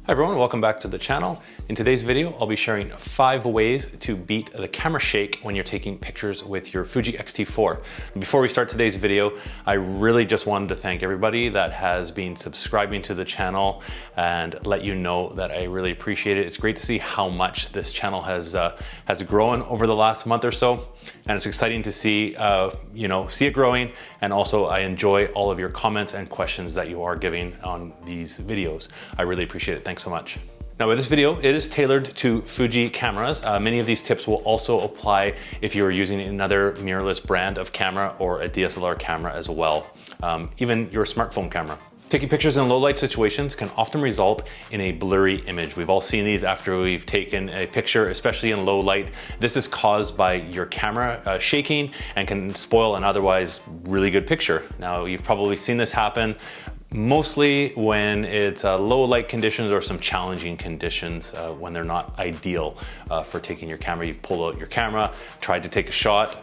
Hi everyone, welcome back to the channel. In today's video, I'll be sharing 5 ways to beat the camera shake when you're taking pictures with your Fuji X-T4. Before we start today's video, I really just wanted to thank everybody that has been subscribing to the channel and let you know that I really appreciate it. It's great to see how much this channel has grown over the last month or so. And it's exciting to see, see it growing. And also I enjoy all of your comments and questions that you are giving on these videos. I really appreciate it. Thanks so much. Now with this video, it is tailored to Fuji cameras. Many of these tips will also apply if you're using another mirrorless brand of camera or a DSLR camera as well, even your smartphone camera. Taking pictures in low light situations can often result in a blurry image. We've all seen these after we've taken a picture, especially in low light. This is caused by your camera shaking and can spoil an otherwise really good picture. Now you've probably seen this happen mostly when it's low light conditions or some challenging conditions when they're not ideal for taking your camera. You've pulled out your camera, tried to take a shot,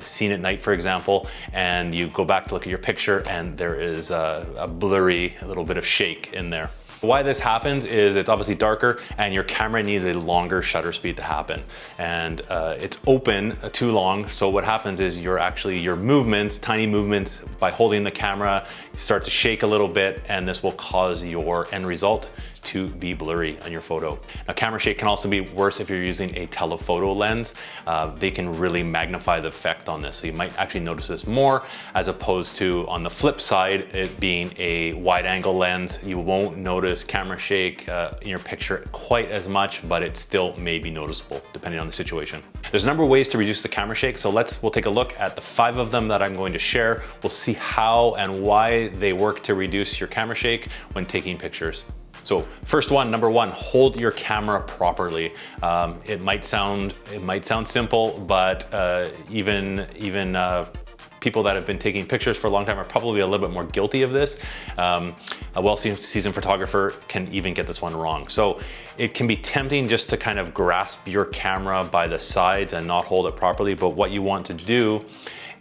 seen at night, for example, and you go back to look at your picture and there is a blurry, a little bit of shake in there. Why this happens is it's obviously darker and your camera needs a longer shutter speed to happen. And it's open too long. So what happens is your movements, tiny movements by holding the camera, you start to shake a little bit and this will cause your end result to be blurry on your photo. Now camera shake can also be worse if you're using a telephoto lens. They can really magnify the effect on this. So you might actually notice this more as opposed to on the flip side, it being a wide angle lens. You won't notice camera shake in your picture quite as much, but it still may be noticeable depending on the situation. There's a number of ways to reduce the camera shake. So we'll take a look at the 5 of them that I'm going to share. We'll see how and why they work to reduce your camera shake when taking pictures. So first one, number 1, hold your camera properly. It might sound simple, but even people that have been taking pictures for a long time are probably a little bit more guilty of this. A well-seasoned photographer can even get this one wrong. So it can be tempting just to kind of grasp your camera by the sides and not hold it properly. But what you want to do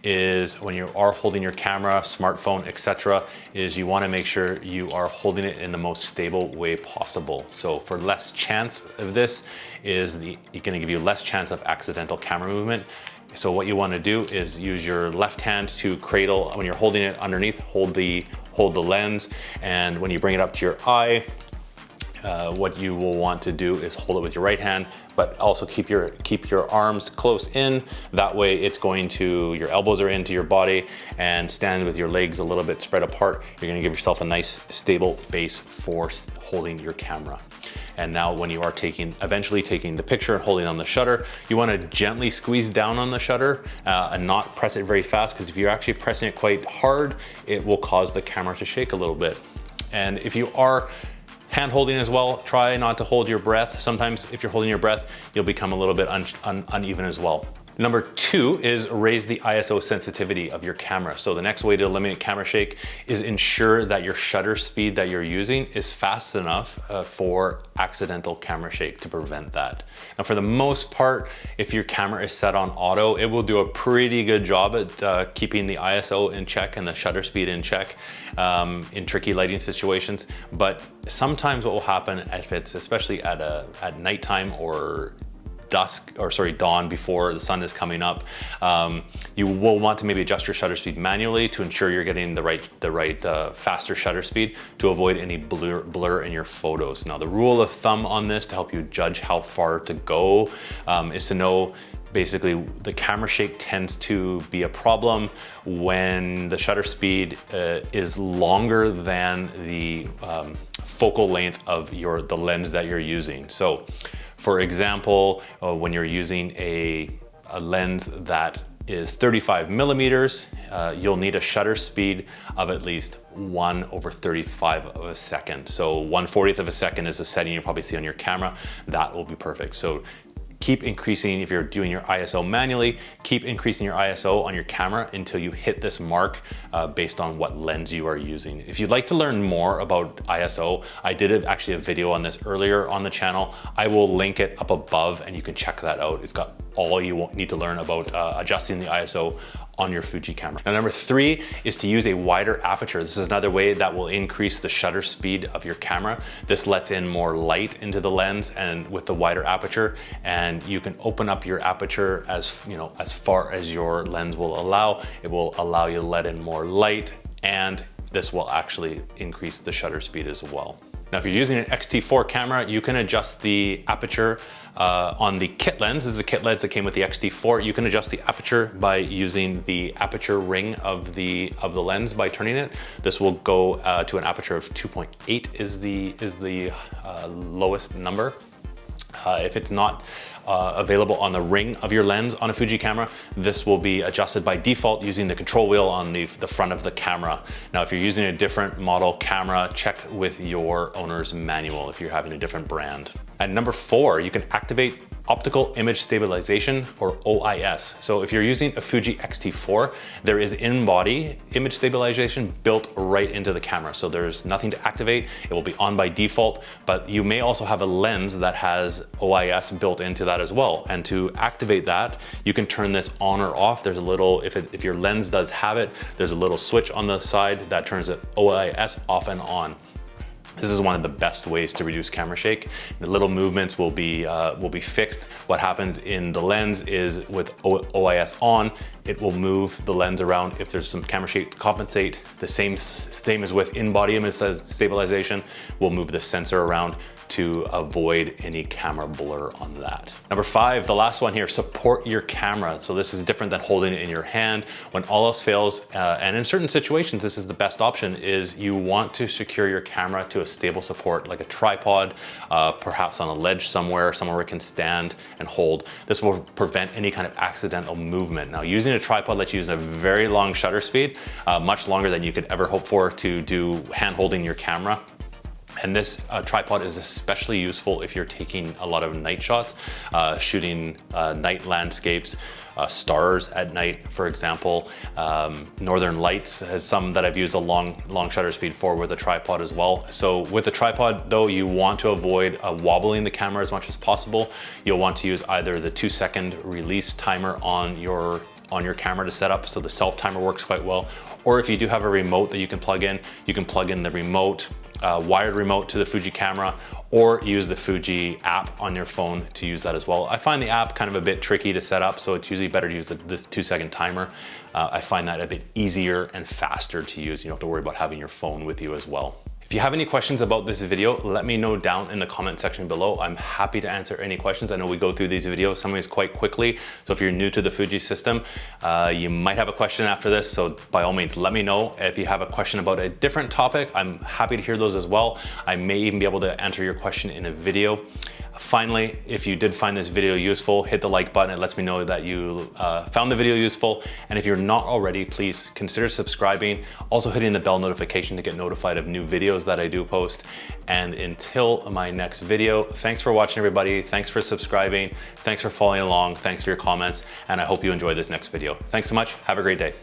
is when you are holding your camera, smartphone, etc., is you want to make sure you are holding it in the most stable way possible. So for less chance of this is you're going to give you less chance of accidental camera movement. So what you want to do is use your left hand to cradle when you're holding it underneath, hold the lens, and when you bring it up to your eye, what you will want to do is hold it with your right hand, but also keep your arms close in. That way your elbows are into your body, and stand with your legs a little bit spread apart. You're gonna give yourself a nice stable base for holding your camera. And now when you are eventually taking the picture and holding on the shutter, you wanna gently squeeze down on the shutter and not press it very fast, because if you're actually pressing it quite hard, it will cause the camera to shake a little bit. And if you are hand holding as well, try not to hold your breath. Sometimes if you're holding your breath, you'll become a little bit uneven as well. Number 2 is raise the ISO sensitivity of your camera. So the next way to eliminate camera shake is ensure that your shutter speed that you're using is fast enough for accidental camera shake to prevent that. Now for the most part, if your camera is set on auto, it will do a pretty good job at keeping the ISO in check and the shutter speed in check in tricky lighting situations. But sometimes what will happen if it's especially at nighttime or dawn before the sun is coming up, you will want to maybe adjust your shutter speed manually to ensure you're getting the right faster shutter speed to avoid any blur in your photos. Now the rule of thumb on this to help you judge how far to go is to know basically the camera shake tends to be a problem when the shutter speed is longer than the focal length of the lens that you're using. So for example, when you're using a lens that is 35 millimeters, you'll need a shutter speed of at least 1/35 of a second. So 1/40th of a second is the setting you'll probably see on your camera. That will be perfect. So keep increasing, if you're doing your ISO manually, keep increasing your ISO on your camera until you hit this mark based on what lens you are using. If you'd like to learn more about ISO, I did actually a video on this earlier on the channel. I will link it up above and you can check that out. It's got all you need to learn about adjusting the ISO on your Fuji camera. Now, number 3 is to use a wider aperture. This is another way that will increase the shutter speed of your camera. This lets in more light into the lens and with the wider aperture, and you can open up your aperture as far as your lens will allow. It will allow you to let in more light, and this will actually increase the shutter speed as well. Now, if you're using an X-T4 camera, you can adjust the aperture on the kit lens. This is the kit lens that came with the X-T4. You can adjust the aperture by using the aperture ring of the lens by turning it. This will go to an aperture of 2.8 is the lowest number. If it's not available on the ring of your lens on a Fuji camera, this will be adjusted by default using the control wheel on the front of the camera. Now, if you're using a different model camera, check with your owner's manual if you're having a different brand. And number 4, you can activate optical image stabilization, or OIS. So if you're using a Fuji X-T4, there is in-body image stabilization built right into the camera. So there's nothing to activate. It will be on by default, but you may also have a lens that has OIS built into that as well. And to activate that, you can turn this on or off. There's a little, if your lens does have it, there's a little switch on the side that turns it OIS off and on. This is one of the best ways to reduce camera shake. The little movements will be fixed. What happens in the lens is with OIS on, it will move the lens around. If there's some camera shake, compensate. The same as with in-body image stabilization, we'll move the sensor around to avoid any camera blur on that. Number 5, the last one here, support your camera. So this is different than holding it in your hand. When all else fails, and in certain situations, this is the best option, is you want to secure your camera to a stable support, like a tripod, perhaps on a ledge somewhere where it can stand and hold. This will prevent any kind of accidental movement. Now, using a tripod lets you use a very long shutter speed, much longer than you could ever hope for to do hand holding your camera. And this tripod is especially useful if you're taking a lot of night shots, shooting night landscapes, stars at night, for example. Northern Lights has some that I've used a long shutter speed for with a tripod as well. So with the tripod though, you want to avoid wobbling the camera as much as possible. You'll want to use either the 2-second release timer on your camera to set up, so the self timer works quite well. Or if you do have a remote that you can plug in the remote, wired remote to the Fuji camera, or use the Fuji app on your phone to use that as well. I find the app kind of a bit tricky to set up, so it's usually better to use this 2-second timer. I find that a bit easier and faster to use. You don't have to worry about having your phone with you as well. If you have any questions about this video, let me know down in the comment section below. I'm happy to answer any questions. I know we go through these videos sometimes quite quickly. So if you're new to the Fuji system, you might have a question after this. So by all means, let me know. If you have a question about a different topic, I'm happy to hear those as well. I may even be able to answer your question in a video. Finally, if you did find this video useful, hit the like button. It lets me know that you found the video useful. And if you're not already, please consider subscribing. Also hitting the bell notification to get notified of new videos that I do post. And until my next video, thanks for watching, everybody. Thanks for subscribing. Thanks for following along. Thanks for your comments. And I hope you enjoy this next video. Thanks so much. Have a great day.